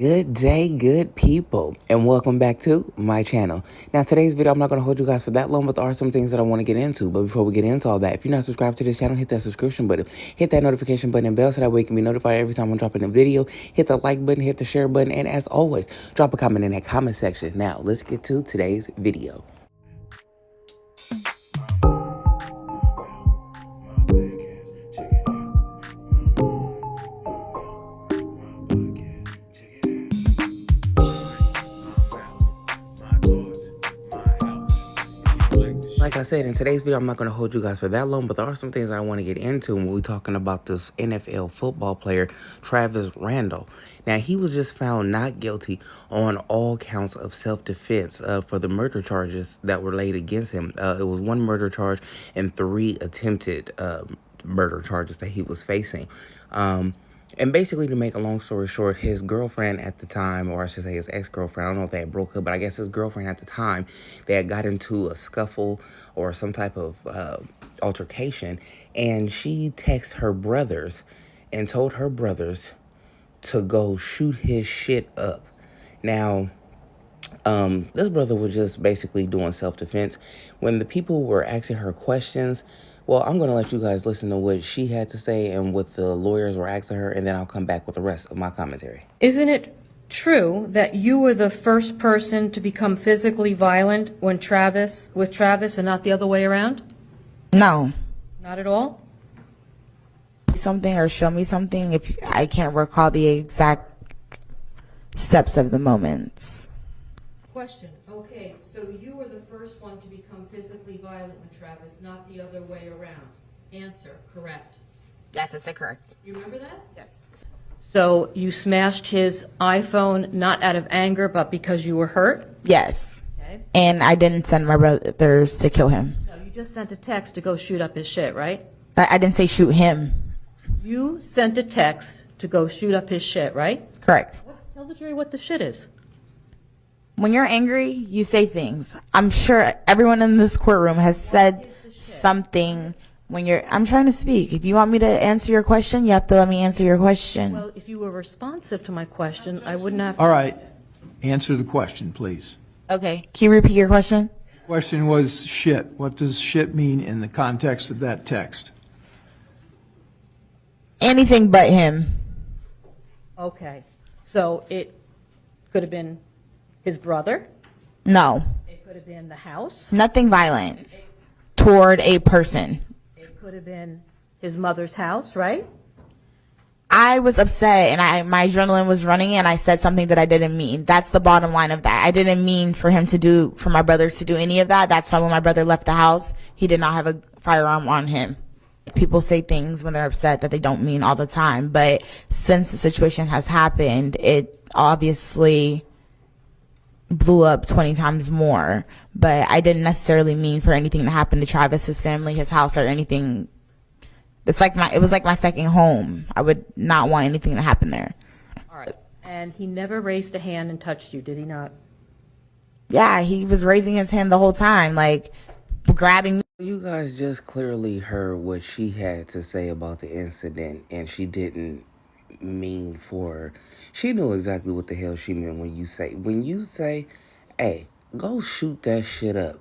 Good day, good people, and welcome back to my channel. Now, today's video, I'm not going to hold you guys for that long, but there are some things that I want to get into. But before we get into all that, if you're not subscribed to this channel, hit that subscription button, hit that notification button and bell so that way you can be notified every time I'm dropping a video. Hit the like button, hit the share button, and as always, drop a comment in that comment section. Now, let's get to today's video. Like I said, in today's video, I'm not going to hold you guys for that long, but there are some things I want to get into when we're talking about this NFL football player, Travis Randall. Now, he was just found not guilty on all counts of self-defense for the murder charges that were laid against him. It was one murder charge and 3 attempted murder charges that he was facing. And basically, to make a long story short, his girlfriend at the time, or I should say his ex-girlfriend, I don't know if they had broke up, but I guess his girlfriend at the time, they had got into a scuffle or some type of altercation, and she texted her brothers and told her brothers to go shoot his shit up. Now, this brother was just basically doing self-defense. When the people were asking her questions, well, I'm going to let you guys listen to what she had to say and what the lawyers were asking her, and then I'll come back with the rest of my commentary. Isn't it true that you were the first person to become physically violent with Travis and not the other way around? No. Not at all? Something or show me something if I can't recall the exact steps of the moments. Question. Okay, so you were the first one to become physically violent with Travis, not the other way around. Answer. Correct. Yes, is it correct? You remember that? Yes. So you smashed his iPhone not out of anger, but because you were hurt? Yes. Okay. And I didn't send my brothers to kill him. No, you just sent a text to go shoot up his shit, right? I didn't say shoot him. You sent a text to go shoot up his shit, right? Correct. Tell the jury what the shit is. When you're angry, you say things. I'm sure everyone in this courtroom has said something when you're... I'm trying to speak. If you want me to answer your question, you have to let me answer your question. Well, if you were responsive to my question, I wouldn't have... All right. Answer the question, please. Okay. Can you repeat your question? The question was shit. What does shit mean in the context of that text? Anything but him. Okay. So it could have been his brother. No. It could have been the house. Nothing violent toward a person. It could have been his mother's house, right? I was upset and my adrenaline was running and I said something that I didn't mean. That's the bottom line of that. I didn't mean for my brothers to do any of that. That's why when my brother left the house, he did not have a firearm on him. People say things when they're upset that they don't mean all the time. But since the situation has happened, it obviously blew up 20 times more. But I didn't necessarily mean for anything to happen to Travis, his family, his house, or anything. It was like my second home. I would not want anything to happen there. All right. And he never raised a hand and touched you, did he not? Yeah, he was raising his hand the whole time, like grabbing me. You guys just clearly heard what she had to say about the incident, and she didn't mean for... She knew exactly what the hell she meant when you say, hey, go shoot that shit up.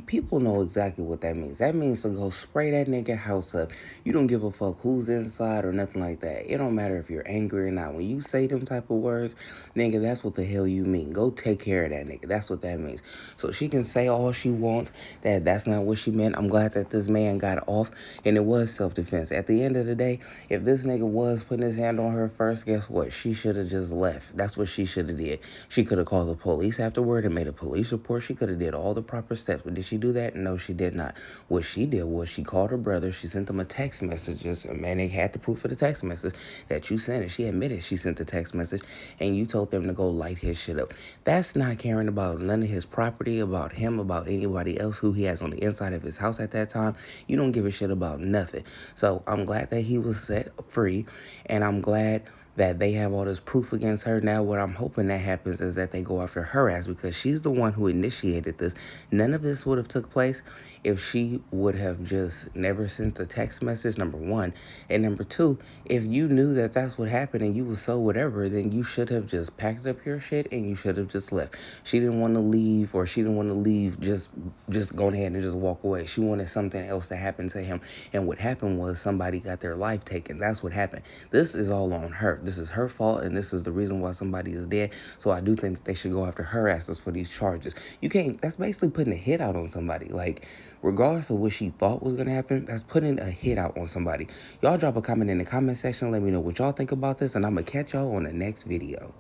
People know exactly what that means. That means to go spray that nigga house up. You don't give a fuck who's inside or nothing like that. It don't matter if you're angry or not. When you say them type of words, nigga, that's what the hell you mean. Go take care of that nigga. That's what that means. So she can say all she wants. That's not what she meant. I'm glad that this man got off, and it was self-defense. At the end of the day, if this nigga was putting his hand on her first, guess what? She should have just left. That's what she should have did. She could have called the police afterward and made a police report. She could have did all the proper steps. But did she do that? No, she did not. What she did was she called her brother. She sent them a text messages. Man, they had the proof of the text message that you sent it. She admitted she sent the text message, and you told them to go light his shit up. That's not caring about none of his property, about him, about anybody else who he has on the inside of his house at that time. You don't give a shit about nothing. So I'm glad that he was set free, and I'm glad that they have all this proof against her. Now what I'm hoping that happens is that they go after her ass, because she's the one who initiated this. None of this would have took place if she would have just never sent a text message, number one. And number two, if you knew that that's what happened and you was so whatever, then you should have just packed up your shit and you should have just left. She didn't want to leave, or she didn't want to leave just go ahead and just walk away. She wanted something else to happen to him. And what happened was somebody got their life taken. That's what happened. This is all on her. This is her fault, and this is the reason why somebody is dead. So I do think that they should go after her asses for these charges. You can't, that's basically putting a hit out on somebody. Like, regardless of what she thought was going to happen, that's putting a hit out on somebody. Y'all drop a comment in the comment section. Let me know what y'all think about this, and I'm going to catch y'all on the next video.